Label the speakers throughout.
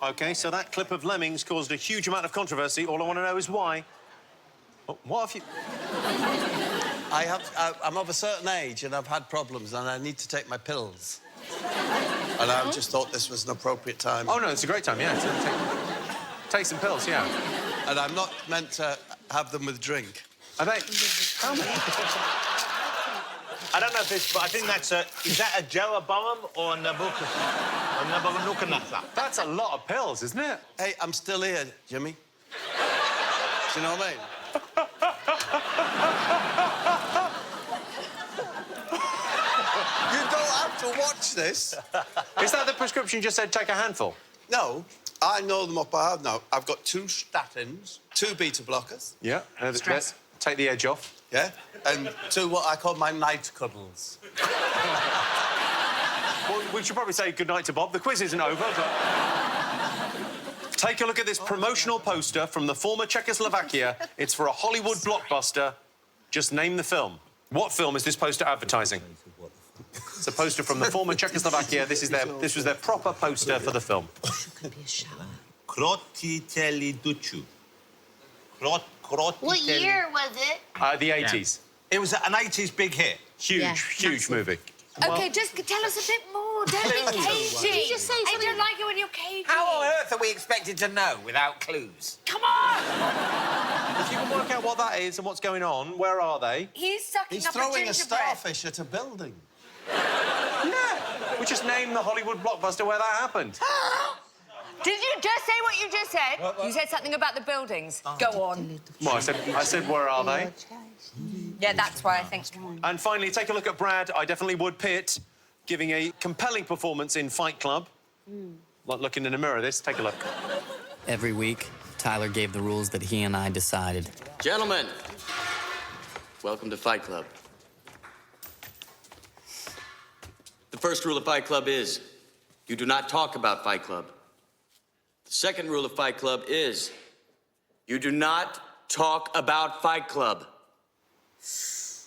Speaker 1: OK, so that clip of lemmings caused a huge amount of controversy. All I want to know is why. Oh, what have you...
Speaker 2: I'm of a certain age and I've had problems and I need to take my pills. And I just thought this was an appropriate time.
Speaker 1: Oh, no, it's a great time, yeah. Take some pills, yeah.
Speaker 2: And I'm not meant to have them with drink.
Speaker 1: Are they... How many?
Speaker 3: I don't know if this, but I think that's a... Is that a Jeroboam or a Nebuchadnezzar?
Speaker 1: That's a lot of pills, isn't it?
Speaker 2: Hey, I'm still here, Jimmy. Do you know what I mean? You don't have to watch this.
Speaker 1: Is that the prescription you just said take a handful?
Speaker 2: No, I know them up by heart now. I've got 2 statins, 2 beta blockers.
Speaker 1: Yeah. Take the edge off.
Speaker 2: Yeah, and 2 what I call my night cuddles.
Speaker 1: Well, we should probably say goodnight to Bob. The quiz isn't over, but... Take a look at this promotional poster from the former Czechoslovakia. It's for a Hollywood blockbuster. Just name the film. What film is this poster advertising? It's a poster from the former Czechoslovakia. This was their proper poster for the film.
Speaker 4: Could be a shower.
Speaker 3: Krotiteli duchu.
Speaker 5: What year was it?
Speaker 1: The 80s.
Speaker 3: It was an 80s big hit.
Speaker 1: Huge movie.
Speaker 4: OK, just tell us a bit more. Don't be cagey.
Speaker 5: Just say something.
Speaker 4: I don't like it when you're cagey.
Speaker 6: How on earth are we expected to know without clues?
Speaker 4: Come on!
Speaker 1: If you can work out what that is and what's going on, where are they?
Speaker 4: He's sucking
Speaker 2: He's
Speaker 4: up
Speaker 2: throwing a
Speaker 4: gingerbread.
Speaker 2: starfish at a building.
Speaker 1: Yeah. We just named the Hollywood blockbuster where that happened.
Speaker 4: Did you just say what you just said? What? You said something about the buildings. Go on.
Speaker 1: Well, I said where are they?
Speaker 4: Yeah, that's why I think...
Speaker 1: And finally, take a look at Brad. I definitely would Pitt, giving a compelling performance in Fight Club. Like looking in a mirror, this. Take a look.
Speaker 7: Every week, Tyler gave the rules that he and I decided.
Speaker 8: Gentlemen, welcome to Fight Club. The first rule of Fight Club is you do not talk about Fight Club. The second rule of Fight Club is you do not talk about Fight Club.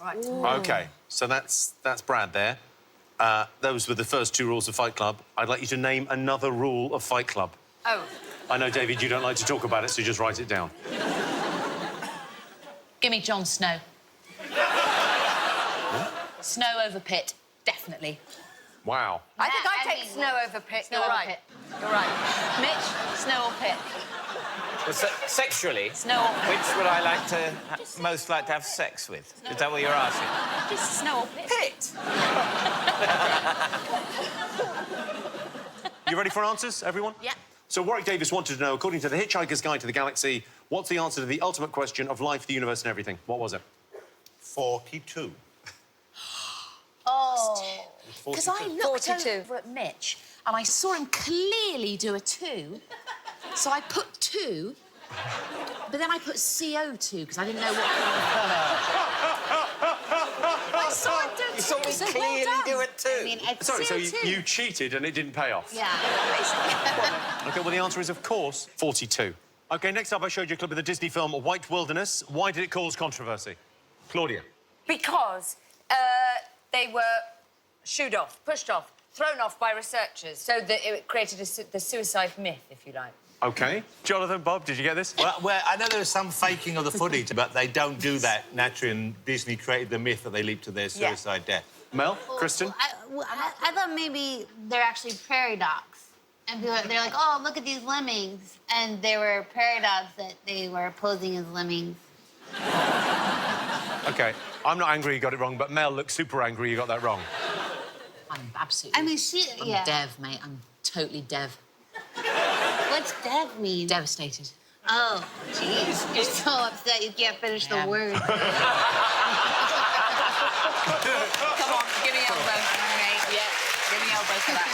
Speaker 4: Right.
Speaker 1: OK, so that's Brad there. Those were the first 2 rules of Fight Club. I'd like you to name another rule of Fight Club.
Speaker 4: Oh.
Speaker 1: I know, David, you don't like to talk about it, so just write it down.
Speaker 9: Give me Jon Snow.
Speaker 1: What?
Speaker 9: Snow over Pitt, definitely.
Speaker 1: Wow.
Speaker 4: I think I take Snow over Pitt.
Speaker 9: Snow
Speaker 4: You're
Speaker 9: over
Speaker 4: right.
Speaker 9: Pitt. You're right. Mitch, Snow or Pitt?
Speaker 6: Well, sexually,
Speaker 9: Snow or Pitt?
Speaker 6: which would I like to most like to have sex with? Is that what you're asking?
Speaker 9: Just Snow or Pitt?
Speaker 6: Pitt.
Speaker 1: You ready for answers, everyone?
Speaker 9: Yeah.
Speaker 1: So Warwick Davis wanted to know, according to the Hitchhiker's Guide to the Galaxy, what's the answer to the ultimate question of life, the universe, and everything? What was it?
Speaker 3: 42.
Speaker 9: Oh. Because I looked
Speaker 4: 42.
Speaker 9: over at Mitch and I saw him clearly do a 2. So I put 2, but then I put CO2 because I didn't know what... I saw him do a 2,
Speaker 6: You saw me
Speaker 9: so
Speaker 6: clearly
Speaker 9: well
Speaker 6: do
Speaker 9: done.
Speaker 6: it too.
Speaker 4: I mean, it's
Speaker 1: Sorry, so
Speaker 4: CO2.
Speaker 1: you cheated and it didn't pay off?
Speaker 4: Yeah.
Speaker 1: OK, well, the answer is, of course, 42. OK, next up, I showed you a clip of the Disney film White Wilderness. Why did it cause controversy? Claudia.
Speaker 4: Because they were shooed off, pushed off, thrown off by researchers, so that it created the suicide myth, if you like.
Speaker 1: OK. Jonathan, Bob, did you get this?
Speaker 3: Well, I know there was some faking of the footage, but they don't do that naturally, and Disney created the myth that they leap to their suicide death.
Speaker 1: Mel? Kristen?
Speaker 5: I thought maybe they're actually prairie dogs. And they're like, oh, look at these lemmings. And they were prairie dogs that they were posing as lemmings.
Speaker 1: OK, I'm not angry you got it wrong, but Mel looks super angry you got that wrong.
Speaker 9: I'm absolutely...
Speaker 5: I mean,
Speaker 9: I'm dev, mate. I'm totally dev.
Speaker 5: What's dev mean?
Speaker 9: Devastated.
Speaker 5: Oh, jeez. You're so upset you can't finish the word.
Speaker 9: Come on, give me elbow. All right, yeah. Give me elbow for that.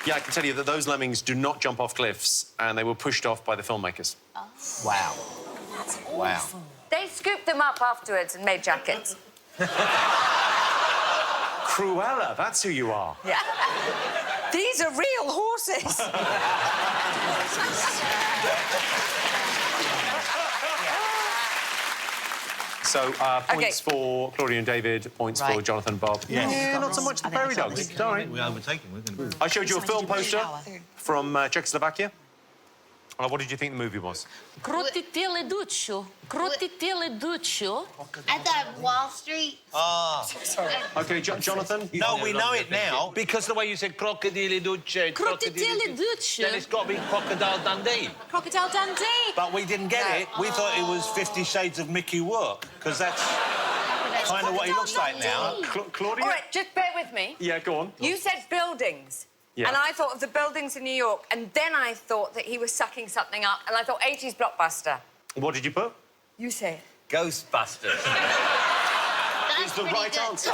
Speaker 1: Yeah, I can tell you that those lemmings do not jump off cliffs, and they were pushed off by the filmmakers.
Speaker 5: Oh.
Speaker 3: Wow.
Speaker 9: That's
Speaker 3: Wow.
Speaker 9: awful.
Speaker 4: They scooped them up afterwards and made jackets.
Speaker 1: Cruella, that's who you are.
Speaker 4: Yeah.
Speaker 9: These are real horses.
Speaker 1: So, points for Claudia and David, points for
Speaker 9: Right.
Speaker 1: Jonathan and Bob.
Speaker 3: Yes.
Speaker 1: Not so much the prairie dogs. Sorry.
Speaker 3: We're overtaking. We're going to...
Speaker 1: I showed you a film poster
Speaker 9: Shower.
Speaker 1: from Czechoslovakia. What did you think the movie was?
Speaker 9: Крутите ледучу. Крутите ледучу.
Speaker 5: I thought Wall Street.
Speaker 1: OK, Jonathan?
Speaker 3: No, we know it now because the way you said crocodile duce,
Speaker 9: Crocodile duce.
Speaker 3: then it's got to be Crocodile Dundee.
Speaker 9: Crocodile Dundee.
Speaker 3: But we didn't get it. We thought it was 50 Shades of Mickey Rourke because that's kind of what he looks like now.
Speaker 1: Claudia?
Speaker 4: All right, just bear with me.
Speaker 1: Yeah, go on.
Speaker 4: You said buildings.
Speaker 1: Yeah.
Speaker 4: And I thought of the buildings in New York, and then I thought that he was sucking something up, and I thought 80s blockbuster.
Speaker 1: What did you put?
Speaker 4: You say it.
Speaker 3: Ghostbusters.
Speaker 1: Is the right answer.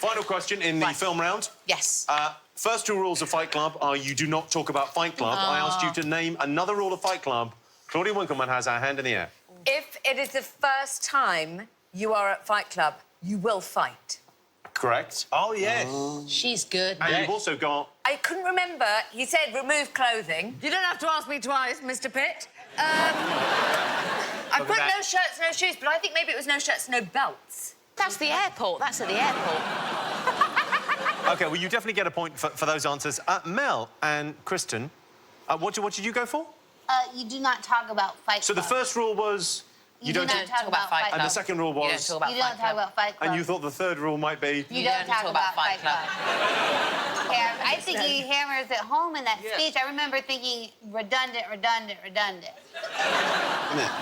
Speaker 1: Final question in the film round.
Speaker 9: Yes.
Speaker 1: First two rules of Fight Club are you do not talk about Fight Club. I asked you to name another rule of Fight Club. Claudia Winkleman has her hand in the air.
Speaker 4: If it is the first time you are at Fight Club, you will fight.
Speaker 1: Correct.
Speaker 3: Oh, yes.
Speaker 9: She's good.
Speaker 1: And you've also got...
Speaker 4: I couldn't remember. He said remove clothing. You don't have to ask me twice, Mr. Pitt. I put no shirts, no shoes, but I think maybe it was no shirts, no belts.
Speaker 9: That's the airport. That's at the airport.
Speaker 1: OK, well, you definitely get a point for those answers. Mel and Kristen, what did you go for?
Speaker 5: You do not talk about Fight Club.
Speaker 1: So the first rule was...
Speaker 5: You do not talk about Fight Club.
Speaker 1: And the second rule was...
Speaker 9: You don't talk about
Speaker 5: You don't talk about Fight Club.
Speaker 1: And you thought the third rule might be...
Speaker 5: You don't talk about Fight Club. Yeah, I think he hammers it home in that speech. I remember thinking redundant.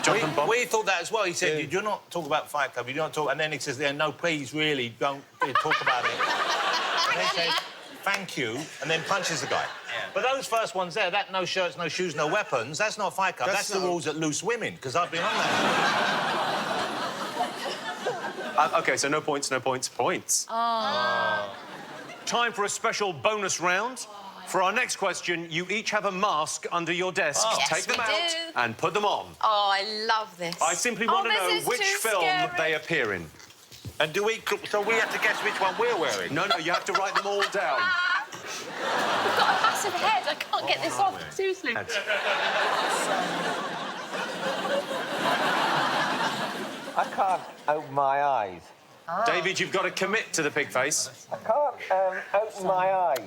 Speaker 1: Jonathan, Bob?
Speaker 3: We thought that as well. He said, you do not talk about Fight Club, you do not talk... And then he says, no, please, really, don't talk about it. And then says, thank you, and then punches the guy. But those first ones there, that no shirts, no shoes, no weapons, that's not Fight Club. That's the rules at Loose Women, because I've been on that.
Speaker 1: OK, so no points. Points. Time for a special bonus round. For our next question, you each have a mask under your desk.
Speaker 9: Yes,
Speaker 1: Take them
Speaker 9: we
Speaker 1: out
Speaker 9: do.
Speaker 1: and put them on.
Speaker 9: Oh, I love this.
Speaker 1: I simply want to
Speaker 4: this
Speaker 1: know
Speaker 4: is
Speaker 1: which
Speaker 4: too
Speaker 1: film
Speaker 4: scary.
Speaker 1: they appear in.
Speaker 3: And do we... So we have to guess which one we're wearing?
Speaker 1: No, you have to write them all down.
Speaker 9: I've got a massive head. I can't get this off. Seriously.
Speaker 6: I can't open my eyes.
Speaker 1: David, you've got to commit to the pig face.
Speaker 6: I can't open my eyes.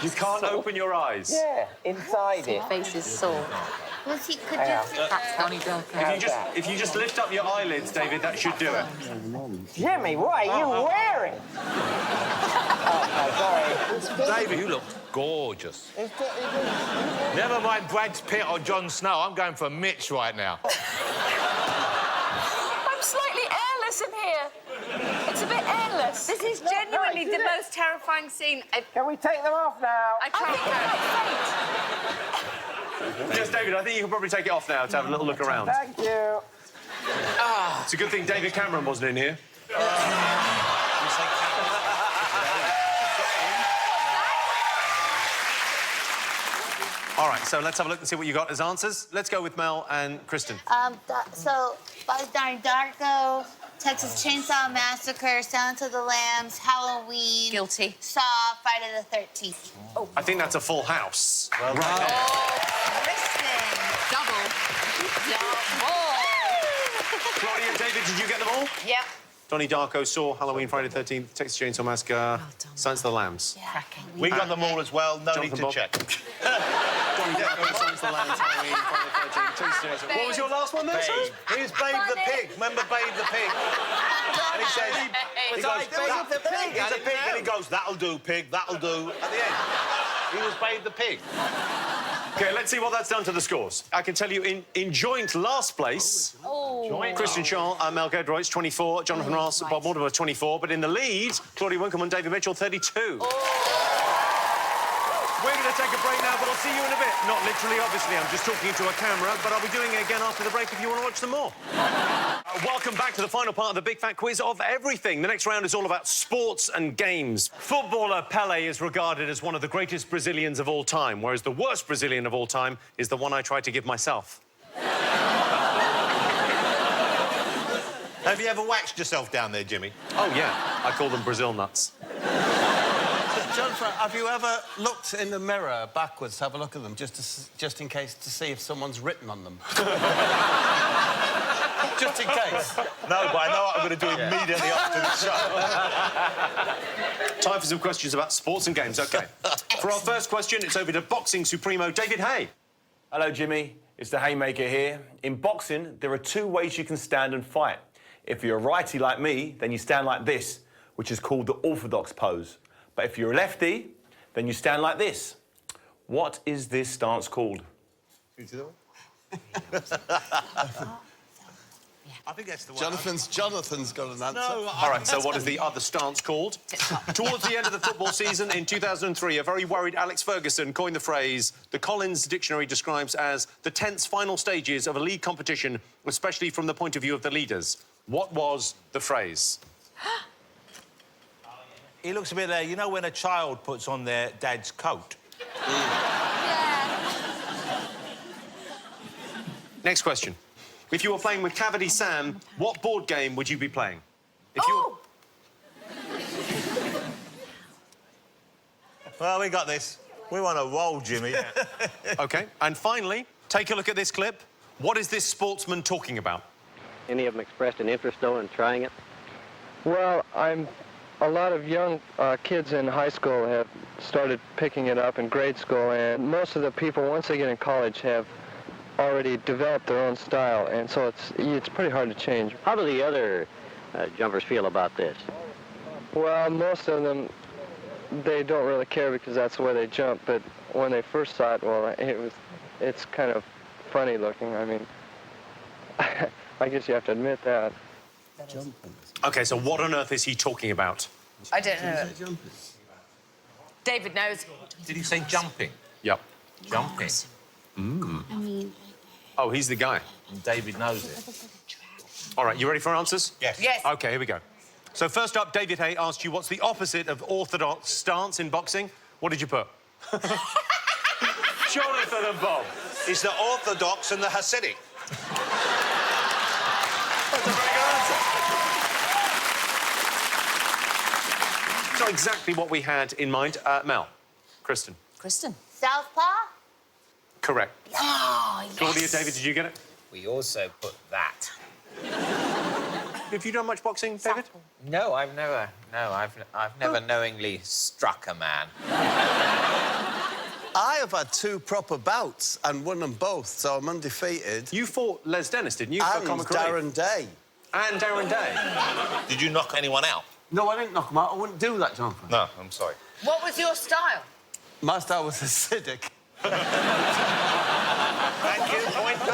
Speaker 1: You can't open your eyes.
Speaker 6: Yeah, inside it.
Speaker 9: Face is sore.
Speaker 5: Was he could
Speaker 6: Yeah.
Speaker 5: just...
Speaker 9: That's Tony Darko.
Speaker 1: If you just lift up your eyelids, David, that should do it.
Speaker 6: Jimmy, what are you wearing? Oh, sorry.
Speaker 3: David, you look gorgeous. Never mind Brad Pitt or Jon Snow. I'm going for Mitch right now.
Speaker 9: I'm slightly airless in here. It's a bit airless.
Speaker 4: This is genuinely the most terrifying scene I've...
Speaker 6: Can we take them off now?
Speaker 4: I can't
Speaker 1: Yes, David, I think you can probably take it off now to have a little look around.
Speaker 6: Thank you.
Speaker 1: It's a good thing David Cameron wasn't in here. All right, so let's have a look and see what you got as answers. Let's go with Mel and Kristen.
Speaker 5: So, Donnie Darko, Texas Chainsaw Massacre, Silence of the Lambs, Halloween...
Speaker 9: Guilty.
Speaker 5: Saw, Friday the 13th.
Speaker 1: I think that's a full house. Well
Speaker 5: Listen.
Speaker 9: Double.
Speaker 1: Claudia and David, did you get them all?
Speaker 4: Yep.
Speaker 1: Donnie Darko, Saw, Halloween, Friday the 13th, Texas Chainsaw Massacre, Silence of the Lambs.
Speaker 9: Cracking.
Speaker 3: We got them all as well. No
Speaker 1: Jonathan
Speaker 3: need to
Speaker 1: Bob.
Speaker 3: check.
Speaker 1: Donnie Darko, Silence of the Lambs, Halloween, Friday the 13th, Texas Chainsaw. What was your last one there, sorry?
Speaker 3: Here's Babe the Pig. Remember Babe the Pig? And he says... He goes,
Speaker 6: Babe the Pig?
Speaker 3: He's a pig, and he goes, that'll do, pig, that'll do. At the end, he was Babe the Pig.
Speaker 1: OK, let's see what that's done to the scores. I can tell you in joint last place, Christian Charles, Mel Gedroyt's 24, Jonathan Ross, Bob Mortimer 24, but in the lead, Claudia Winkleman, David Mitchell 32. We're going to take a break now, but I'll see you in a bit. Not literally, obviously, I'm just talking to a camera, but I'll be doing it again after the break if you want to watch some more. Welcome back to the final part of the Big Fat Quiz of everything. The next round is all about sports and games. Footballer Pelé is regarded as one of the greatest Brazilians of all time, whereas the worst Brazilian of all time is the one I tried to give myself.
Speaker 3: Have you ever waxed yourself down there, Jimmy?
Speaker 1: Oh, yeah. I call them Brazil nuts.
Speaker 2: Jonathan, have you ever looked in the mirror backwards to have a look at them, just in case, to see if someone's written on them? Just in case.
Speaker 3: No, but I know what I'm going to do immediately after the show.
Speaker 1: Time for some questions about sports and games, OK. For our first question, it's over to boxing supremo David Hay.
Speaker 10: Hello, Jimmy. It's the Haymaker here. In boxing, there are 2 ways you can stand and fight. If you're a righty like me, then you stand like this, which is called the orthodox pose. But if you're a lefty, then you stand like this. What is this stance called?
Speaker 3: I think that's the one.
Speaker 2: Jonathan's got an answer.
Speaker 3: No,
Speaker 1: All right, so what is the other stance called? Towards the end of the football season in 2003, a very worried Alex Ferguson coined the phrase the Collins Dictionary describes as the tense final stages of a league competition, especially from the point of view of the leaders. What was the phrase?
Speaker 3: He looks a bit, you know when a child puts on their dad's coat?
Speaker 1: Next question. If you were playing with Cavity Sam, what board game would you be playing? If you
Speaker 3: Well, we got this. We want to roll, Jimmy.
Speaker 1: OK, and finally, take a look at this clip. What is this sportsman talking about?
Speaker 11: Any of them expressed an interest, though, in trying it?
Speaker 12: Well, a lot of young kids in high school have started picking it up in grade school, and most of the people, once they get in college, have already developed their own style, and so it's pretty hard to change.
Speaker 11: How do the other jumpers feel about this?
Speaker 12: Well, most of them, they don't really care because that's the way they jump, but when they first saw it, well, it's kind of funny looking. I mean, I guess you have to admit that.
Speaker 1: OK, so what on earth is he talking about?
Speaker 4: I don't know. David knows.
Speaker 3: Did he say jumping?
Speaker 1: Yep.
Speaker 3: Jumping.
Speaker 5: I mean...
Speaker 1: Oh, he's the guy.
Speaker 3: And David knows it.
Speaker 1: All right, you ready for answers?
Speaker 3: Yes.
Speaker 4: Yes.
Speaker 1: OK, here we go. So first up, David Hay asked you what's the opposite of orthodox stance in boxing. What did you put? Jonathan and Bob.
Speaker 3: It's the orthodox and the Hasidic.
Speaker 1: That's a very good answer. It's not exactly what we had in mind. Mel. Kristen.
Speaker 9: Kristen.
Speaker 5: Southpaw?
Speaker 1: Correct.
Speaker 9: Oh, yes.
Speaker 1: Claudia, David, did you get it?
Speaker 6: We also put that.
Speaker 1: Have you done much boxing, David?
Speaker 6: No, I've never knowingly struck a man.
Speaker 2: I have had 2 proper bouts and won them both, so I'm undefeated.
Speaker 1: You fought Les Dennis, didn't you?
Speaker 2: And Darren Day.
Speaker 1: And Darren Day.
Speaker 3: Did you knock anyone out?
Speaker 2: No, I didn't knock him out. I wouldn't do that, Jonathan.
Speaker 3: No, I'm sorry.
Speaker 4: What was your style?
Speaker 2: My style was acidic.
Speaker 3: Thank you, point B.